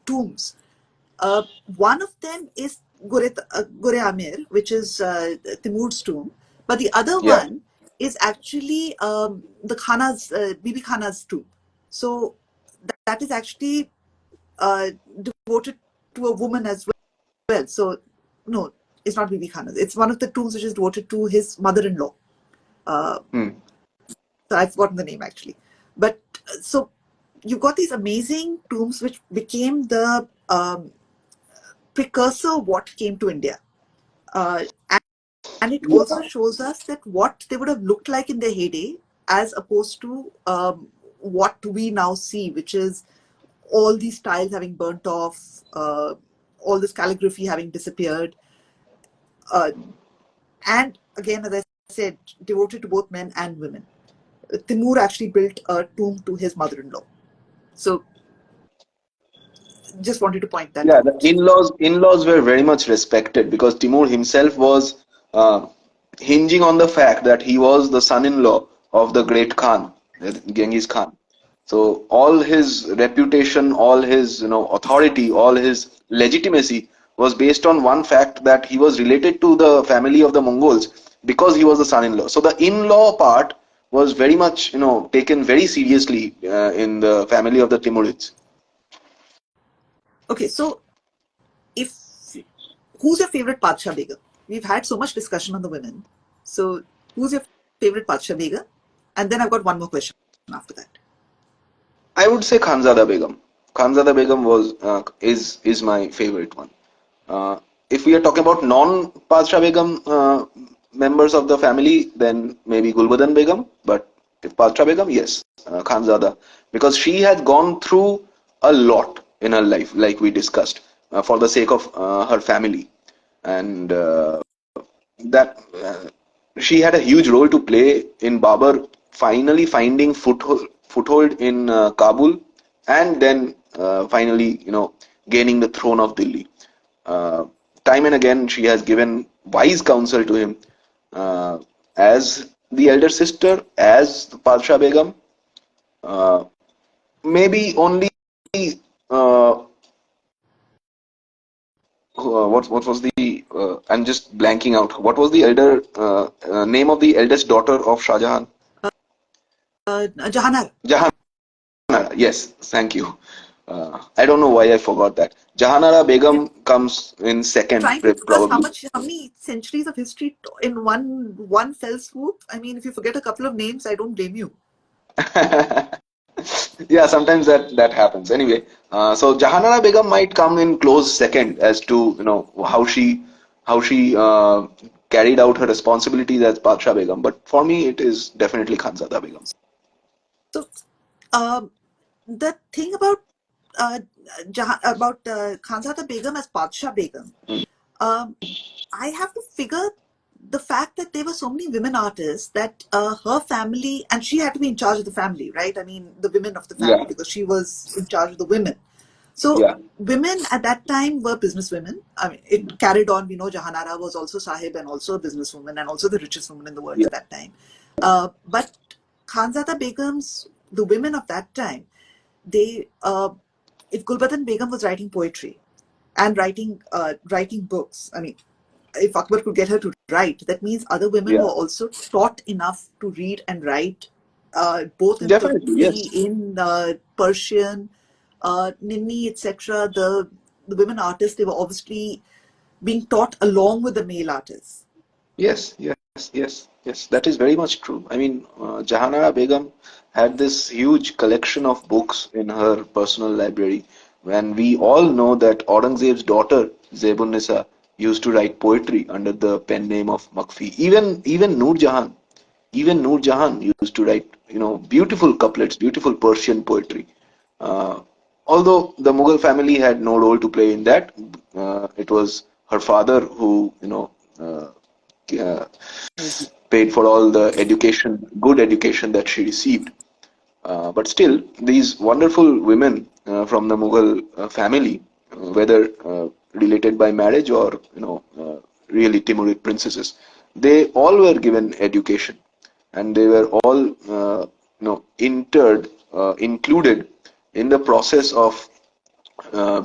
tombs, uh, one of them is Gore Amir, which is Timur's tomb, but the other
yeah.
one is actually the Khana's Bibi Khana's tomb. So that is actually uh, devoted to a woman as well. So no, it's not Bibi Khana's. It's one of the tombs which is devoted to his mother-in-law. Uh,
Hmm.
so I've forgotten the name actually. But so you've got these amazing tombs which became the precursor of what came to India. Uh, and it also shows us that what they would have looked like in their heyday as opposed to what we now see, which is all these tiles having burnt off, all this calligraphy having disappeared. Uh, and again, as I said, devoted to both men and women. Timur actually built a tomb to his mother-in-law. So just wanted to point that
Yeah, the
out.
in-laws were very much respected because Timur himself was hinging on the fact that he was the son-in-law of the great Khan, Genghis Khan. So all his reputation, all his authority, all his legitimacy was based on one fact, that he was related to the family of the Mongols because he was the son-in-law. So the in-law part was very much taken very seriously in the family of the Timurids.
Okay, so if who's your favorite Padshah Begum? We've had so much discussion on the women. So who's your favorite Padshah Begum? And then I've got one more question after that.
I would say Khanzada Begum. Khanzada Begum is my favorite one. Uh, if we are talking about non-Padshah Begum members of the family, then maybe Gulbadan Begum. But if Padshah Begum, yes, Khanzada, because she had gone through a lot in her life, like we discussed, for the sake of her family, and that she had a huge role to play in Babur finally finding foothold in Kabul, and then finally, gaining the throne of Delhi. Uh, Time and again, she has given wise counsel to him, uh, as the elder sister, as the Padshah Begum. Uh, Maybe only uh, what was the I'm just blanking out. What was the elder name of the eldest daughter of Shah Jahan?
Jahanara.
Jahanara. Yes, thank you. I don't know why I forgot that. Jahanara
You're
Begum comes in second,
trying to discuss
probably.
how many centuries of history in one fell swoop. I mean, if you forget a couple of names, I don't blame you.
Yeah, sometimes that happens. Anyway, so Jahanara Begum might come in close second as to how she carried out her responsibilities as Padshah Begum. But for me, it is definitely Khanzada Begum.
So, um, the thing uh, Khanzada Begum as Padshah Begum,
Mm.
um, I have to figure the fact that there were so many women artists that her family, and she had to be in charge of the family, right? I mean, the women of the family,
Yeah,
because she was in charge of the women. So
yeah,
women at that time were businesswomen. I mean, it carried on. We know Jahanara was also Sahib and also a businesswoman and also the richest woman in the world
yeah,
at that time. But Khanzada Begums, the women of that time, they, if Gulbadan Begum was writing poetry and writing books, I mean, if Akbar could get her to write, that means other women were
yeah.
also taught enough to read and write, both in
Definitely,
Turki,
yes.
in Persian, Ninni, etc. The women artists, they were obviously being taught along with the male artists.
Yes, yes, yes, yes. That is very much true. I mean, Jahanara Begum had this huge collection of books in her personal library. And we all know that Aurangzeb's daughter, Zebun Nisa, used to write poetry under the pen name of Makfi. Even Noor Jahan used to write, beautiful couplets, beautiful Persian poetry. Uh, Although the Mughal family had no role to play in that, it was her father who, uh, paid for all the good education that she received. But still, these wonderful women from the Mughal family, whether related by marriage or really Timurid princesses, they all were given education, and they were all included in the process of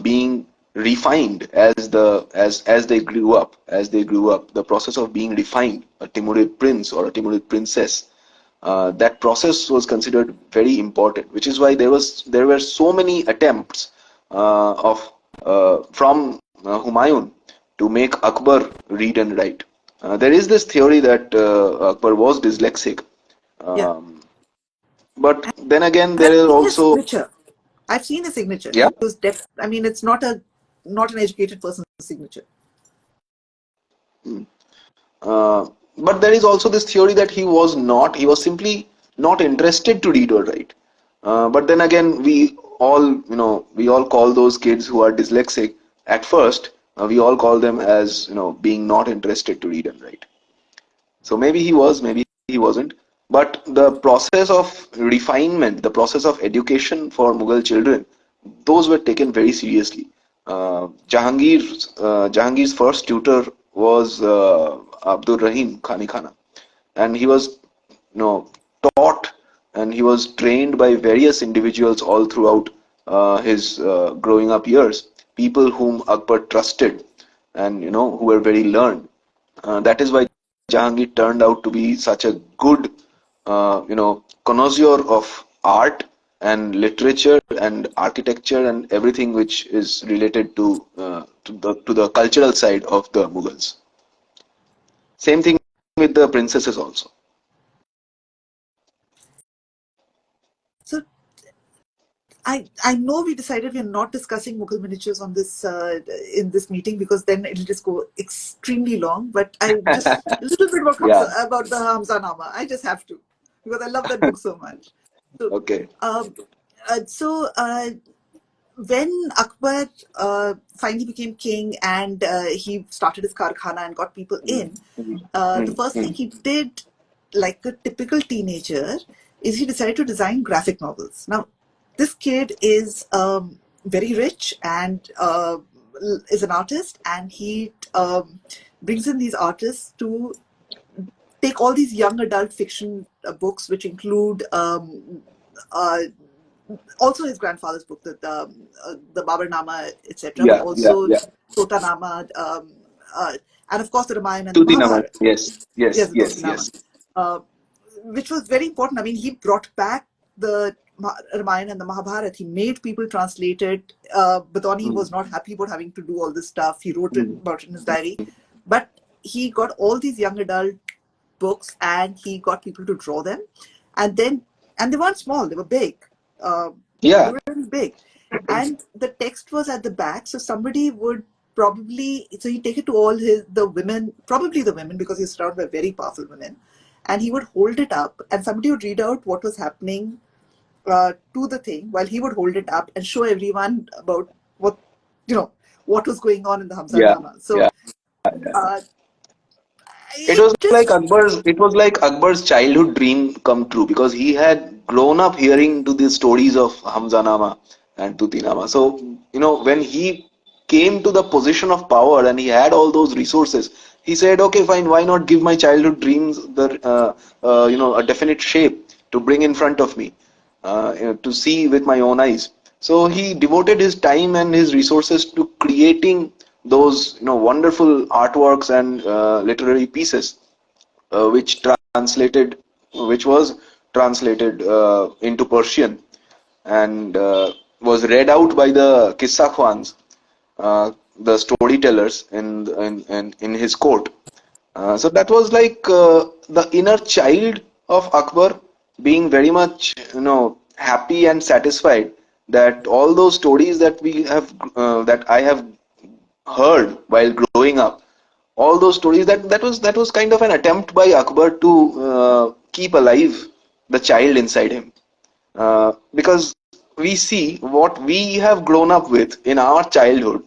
being refined as they grew up, the process of being refined, a Timurid prince or a Timurid princess. That process was considered very important, which is why there were so many attempts of from Humayun to make Akbar read and write. There is this theory that Akbar was dyslexic,
Yeah.
um, but then again,
And
there
I've
is
seen his
also,
signature. I've seen his signature.
yeah.
He was deaf. I mean, it's not an educated person's signature.
Uh, but there is also this theory that he was simply not interested to read or write. But then again, we all call those kids who are dyslexic at first, we all call them as, being not interested to read and write. So maybe he was, maybe he wasn't. But the process of refinement, the process of education for Mughal children, those were taken very seriously. Jahangir's first tutor was Abdur Rahim Khani Khana, and he was, taught, and he was trained by various individuals all throughout his growing up years, people whom Akbar trusted, and who were very learned. That is why Jahangir turned out to be such a good, connoisseur of art, and literature and architecture and everything which is related to the cultural side of the Mughals. Same thing with the princesses also.
So I know we decided we're not discussing Mughal miniatures on this in this meeting because then it'll just go extremely long. But I just a little bit
Yeah.
about the Hamza Nama. I just have to because I love that book so much. So,
Okay.
um, so when Akbar finally became king and he started his karkhana and got people
Mm,
in,
mm,
the
mm,
first thing
mm.
he did, like a typical teenager, is he decided to design graphic novels. Now, this kid is very rich and is an artist, and he brings in these artists to take all these young adult fiction books, which include uh, also his grandfather's book, the Babar Nama, etc., but
Yeah, yeah,
also
yeah.
Tota Nama, uh, and of course the Ramayana and the
Tutinama.
Mahabharata.
Yes, yes,
Yes, the
yes,
Totinama,
yes.
uh, which was very important. I mean, he brought back the Ramayana and the Mahabharata. He made people translate it. Batoni
Mm,
was not happy about having to do all this stuff. He wrote it
mm.
about it in his diary. But he got all these young adult books and he got people to draw them. And then, and they weren't small, they were big. Uh, they
Yeah,
were really big. And the text was at the back. So somebody would probably, so he'd take it to all the women, probably the women, because he's surrounded by very powerful women. And he would hold it up and somebody would read out what was happening to the thing while he would hold it up and show everyone about what, you know, what was going on in the Hamza
yeah,
Nama.
yeah.
So uh,
It
it
was like
just,
Akbar's childhood dream come true because he had grown up hearing to the stories of Hamzanama and Tutinama. So, when he came to the position of power and he had all those resources, he said, okay, fine, why not give my childhood dreams a definite shape to bring in front of me, to see with my own eyes. So he devoted his time and his resources to creating those wonderful artworks and literary pieces, which translated which was translated into Persian and was read out by the Kissa Khwans, the storytellers in his court. So that was like the inner child of Akbar being very much happy and satisfied that all those stories that I have heard while growing up, all those stories, that was kind of an attempt by Akbar to keep alive the child inside him, because we see what we have grown up with in our childhood.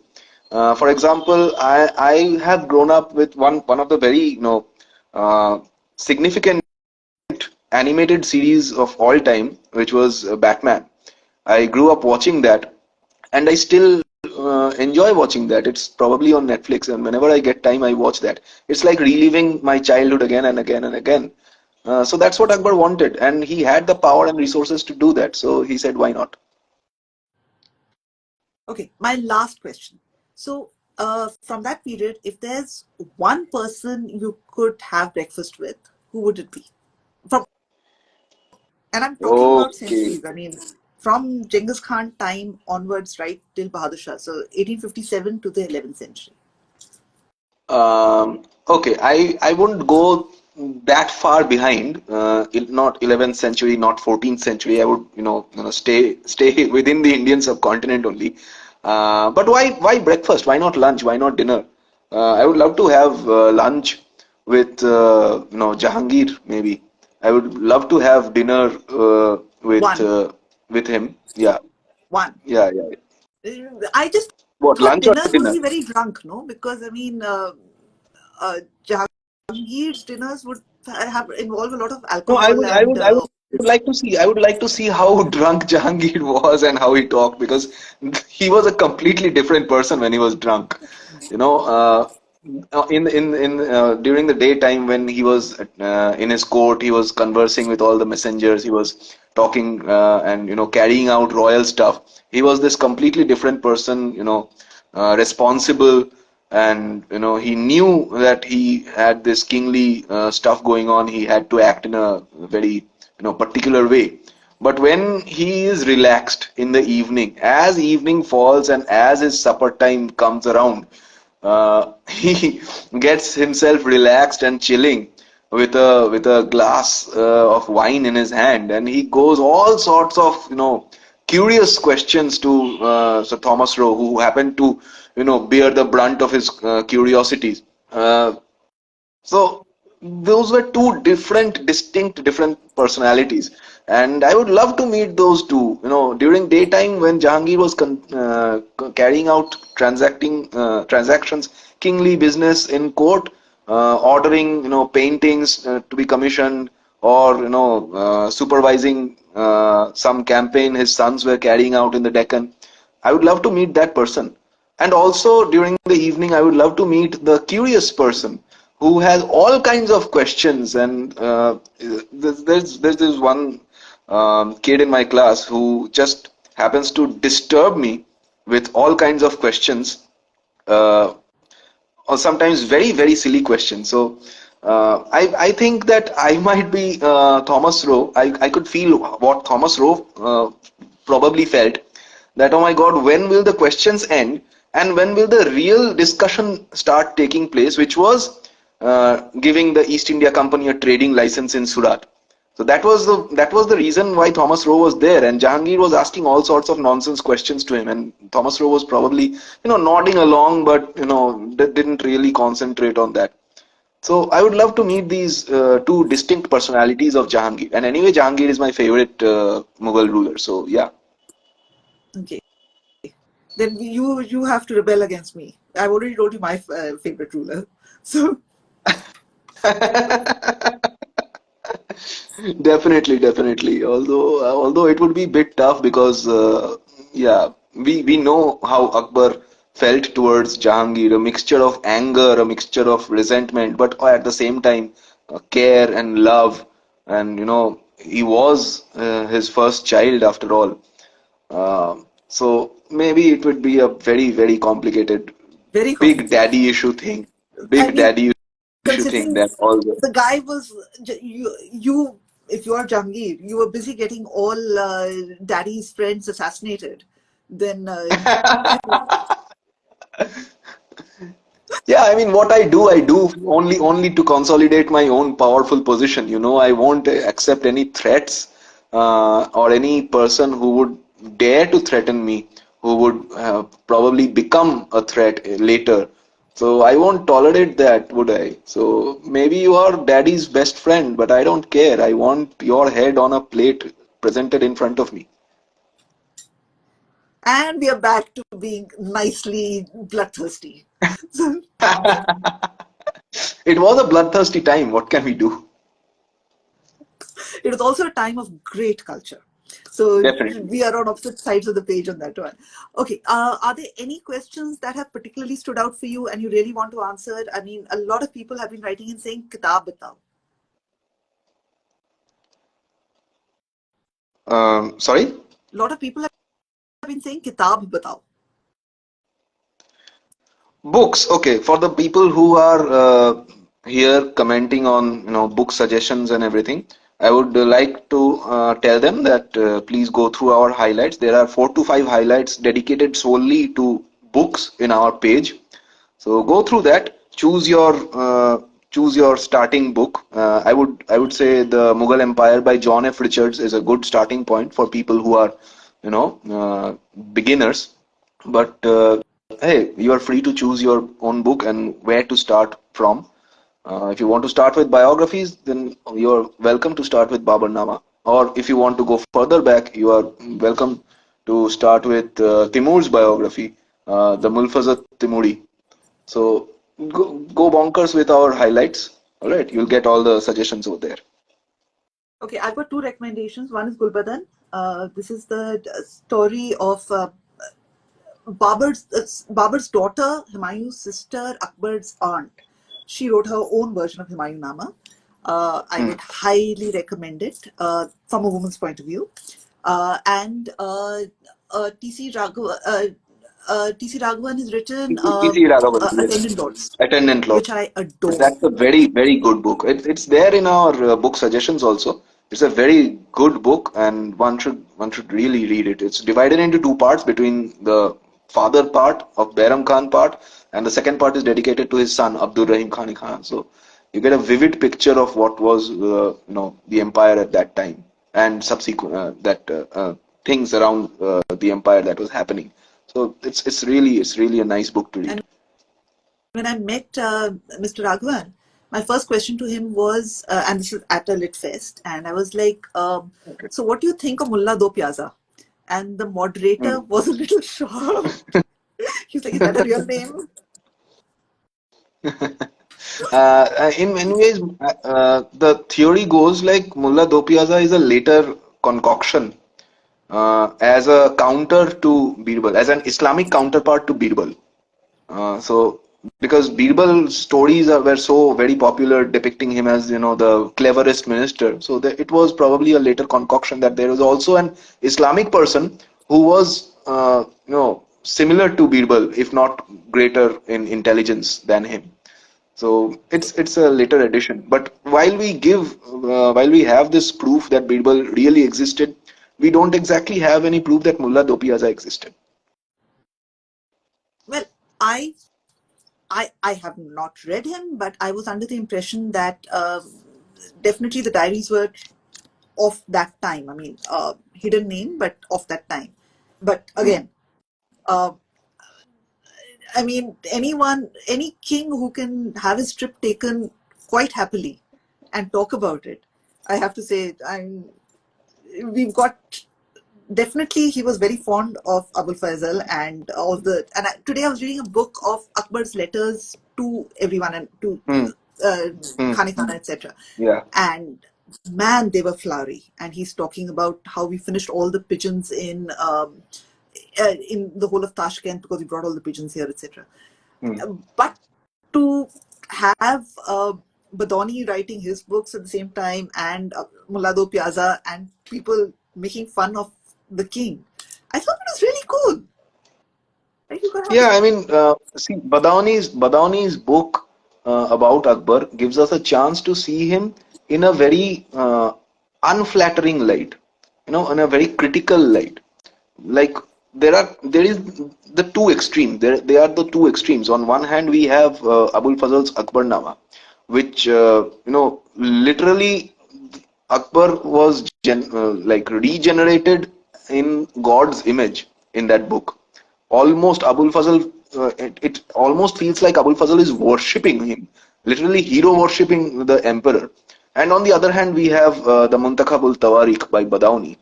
For example, I have grown up with one of the very significant animated series of all time, which was Batman. I grew up watching that, and I still enjoy watching that. It's probably on Netflix, and whenever I get time, I watch that. It's like reliving my childhood again and again and again. So that's what Akbar wanted, and he had the power and resources to do that. So he said, "Why not?"
okay, my last question. So, from that period, if there's one person you could have breakfast with, who would it be? From, and I'm talking about
Okay.
centuries. I mean, from Genghis Khan time onwards, right till Bahadur Shah. So, 1857 to the 11th century.
Okay, I wouldn't go that far behind. Not 11th century, not 14th century. I would stay within the Indian subcontinent only. But why breakfast? Why not lunch? Why not dinner? I would love to have lunch with Jahangir maybe. I would love to have dinner
One,
with him. Yeah,
one.
yeah, yeah.
I just
What,
thought
lunch or
dinners would
dinner?
be very drunk, no? Because I mean, Jahangir's dinners would have involve a lot of
No,
alcohol and
I would like to see how drunk Jahangir was and how he talked, because he was a completely different person when he was drunk. You know, in during the daytime when he was in his court, he was conversing with all the messengers. He was talking and carrying out royal stuff. He was this completely different person. Responsible, and he knew that he had this kingly stuff going on. He had to act in a very particular way. But when he is relaxed in the evening, as evening falls and as his supper time comes around, he gets himself relaxed and chilling with a glass of wine in his hand, and he goes all sorts of curious questions to Sir Thomas Roe, who happened to bear the brunt of his curiosities. Uh, so those were two different personalities, and I would love to meet those two. During daytime when Jahangir was carrying out transactions, kingly business in court, ordering paintings to be commissioned, or supervising some campaign his sons were carrying out in the Deccan. I would love to meet that person. And also during the evening, I would love to meet the curious person who has all kinds of questions. And there's this one kid in my class who just happens to disturb me with all kinds of questions, uh, or sometimes very, very silly questions. So I think that I might be Thomas Rowe. I could feel what Thomas Rowe probably felt, that oh my God, when will the questions end and when will the real discussion start taking place, which was giving the East India Company a trading license in Surat. So that was the reason why Thomas Rowe was there, and Jahangir was asking all sorts of nonsense questions to him, and Thomas Rowe was probably nodding along, but didn't really concentrate on that. So I would love to meet these two distinct personalities of Jahangir, and anyway, Jahangir is my favorite Mughal ruler. So yeah.
Okay. Then you have to rebel against me. I've already told you my favorite ruler. So
Definitely, definitely. Although it would be a bit tough because yeah, we know how Akbar felt towards Jahangir, a mixture of anger, a mixture of resentment, but at the same time, care and love, and he was his first child after all. So maybe it would be a very, very complicated,
very
big
complicated.
daddy issue thing,
I
big
mean,
daddy issue thing
considering
that all the
the guy was you, if you are Jahangir, you were busy getting all daddy's friends assassinated. Then I mean,
Yeah, I mean, what I do only to consolidate my own powerful position. I won't accept any threats or any person who would dare to threaten me, who would probably become a threat later. So I won't tolerate that, would I? So maybe you are daddy's best friend, but I don't care. I want your head on a plate presented in front of me.
and we are back to being nicely bloodthirsty. So
It was a bloodthirsty time. What can we do?
it was also a time of great culture. So
Definitely.
we are on opposite sides of the page on that one. Okay, are there any questions that have particularly stood out for you and you really want to answer? I mean, a lot of people have been writing and saying "kitab batao."
Sorry?
A lot of people have been saying "kitab batao."
Books, okay. For the people who are here commenting on book suggestions and everything, I would like to tell them that please go through our highlights. There are 4 to 5 highlights dedicated solely to books in our page. So go through that. Choose your starting book. I would say the Mughal Empire by John F. Richards is a good starting point for people who are beginners. But hey, you are free to choose your own book and where to start from. If you want to start with biographies, then you're welcome to start with Babarnama. Or if you want to go further back, you are welcome to start with Timur's biography, the Mulfazat Timuri. So go bonkers with our highlights. All right, you'll get all the suggestions over there.
Okay, I've got two recommendations. One is Gulbadan. This is the story of Babur's daughter, Humayun's sister, Akbar's aunt. She wrote her own version of Humayun Nama. I
Hmm.
would highly recommend it from a woman's point of view. And T.C. Raghavan has written
T.C. Raghavan, yes.
Attendant Lords,
Attendant Lord.
which I
Yes,
adore.
that's a very, very good book. It's there in our book suggestions also. It's a very good book, and one should really read it. It's divided into two parts between the father part of Bairam Khan part, and the second part is dedicated to his son Abdul Rahim Khani Khan. So you get a vivid picture of what was the empire at that time and subsequent that things around the empire that was happening. So it's really a nice book to read.
And when I met Mr. Raghavan, my first question to him was, and this is at a lit fest, and I was like,
Okay.
so what do you think of Mullah Do Pyaza? And the moderator
Hmm.
was a little shocked. He was like, is that a real name?
In many ways, the theory goes like Mullah Do Pyaza is a later concoction as a counter to Birbal, as an Islamic counterpart to Birbal. So because Birbal's stories were so very popular, depicting him as the cleverest minister, so it was probably a later concoction that there was also an Islamic person who was similar to Birbal, if not greater in intelligence than him. So it's a later addition. But while we have this proof that Birbal really existed, we don't exactly have any proof that Mullah Dopiaza existed.
Well, I I have not read him, but I was under the impression that definitely the diaries were of that time. I mean, hidden name, but of that time. But
Hmm.
again, uh, I mean, any king who can have his trip taken quite happily and talk about it, I have to say, we've got definitely he was very fond of Abul Faisal and all the. And today I was reading a book of Akbar's letters to everyone and to
Hmm. Hmm.
Khani Khana, etc.
Yeah.
And man, they were flowery. And he's talking about how we finished all the pigeons in the whole of Tashkent because we brought all the pigeons here, etc.
Hmm.
But to have Badoni writing his books at the same time and Mulado Piazza and people making fun of the king, I thought it was really cool. Right, you got
Yeah, I mean, see, Badawni's book about Akbar gives us a chance to see him in a very unflattering light, in a very critical light. Like there is the two extremes. They are the two extremes. On one hand, we have Abul Fazl's Akbarnama, which literally Akbar was like regenerated in God's image in that book. Almost Abul Fazl, it almost feels like Abul Fazl is worshipping him, literally hero worshipping the emperor. And on the other hand, we have the Muntakhabul Tawarikh by Badauni,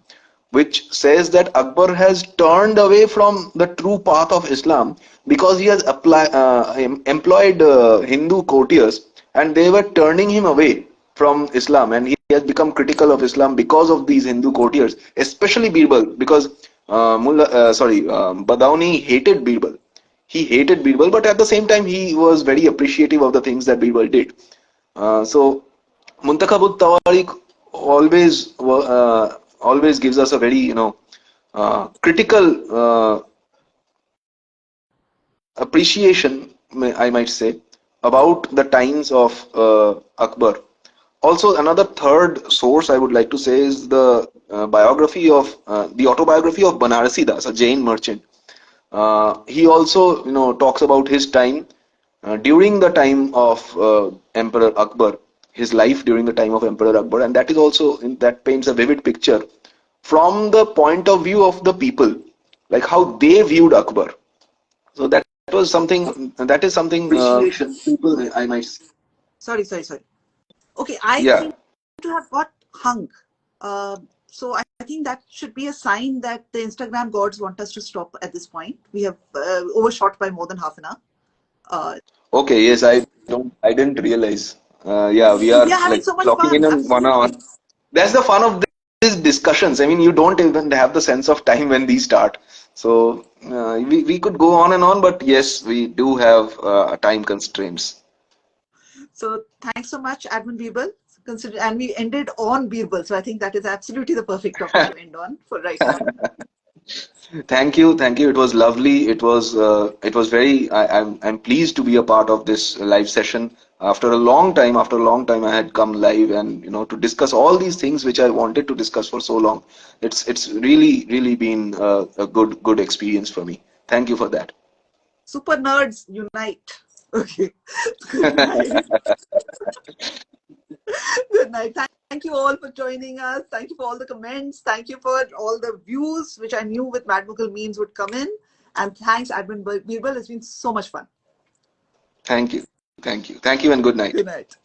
which says that Akbar has turned away from the true path of Islam because he has employed Hindu courtiers and they were turning him away from Islam, and he has become critical of Islam because of these Hindu courtiers, especially Birbal, because Badauni hated Birbal. He hated Birbal, but at the same time, he was very appreciative of the things that Birbal did. So Muntakhabut Tawarik always gives us a very critical appreciation, I might say, about the times of Akbar. Also, another third source I would like to say is the autobiography of Banarasi Das, a Jain merchant. He also, talks about his time during the time of Emperor Akbar, his life during the time of Emperor Akbar, and that is also that paints a vivid picture from the point of view of the people, like how they viewed Akbar. So that is something
appreciation.
people I might
Sorry. Okay, I
yeah.
seem to have got hung. So I think that should be a sign that the Instagram gods want us to stop at this point. We have overshot by more than half an hour. Uh,
Okay, yes, I didn't realize. Yeah, we
we
are
are having
like
so much
clocking in
fun.
on 1 hour.
Absolutely.
That's the fun of these discussions. I mean, you don't even have the sense of time when these start. So we could go on and on, but yes, we do have time constraints.
So thanks so much, Admin Birbal. Consider, and we ended on Birbal. So I think that is absolutely the perfect topic to end on for right now.
Thank you. It was lovely. It was very. I'm pleased to be a part of this live session After a long time, I had come live and to discuss all these things which I wanted to discuss for so long. It's really been a good experience for me. Thank you for that.
Super nerds unite. Okay. Good night. Good night. Thank you all for joining us. Thank you for all the comments. Thank you for all the views, which I knew with Mad Mughal memes would come in. And thanks, Admin Birbal. It's been so much fun.
Thank you, and good night.
Good night.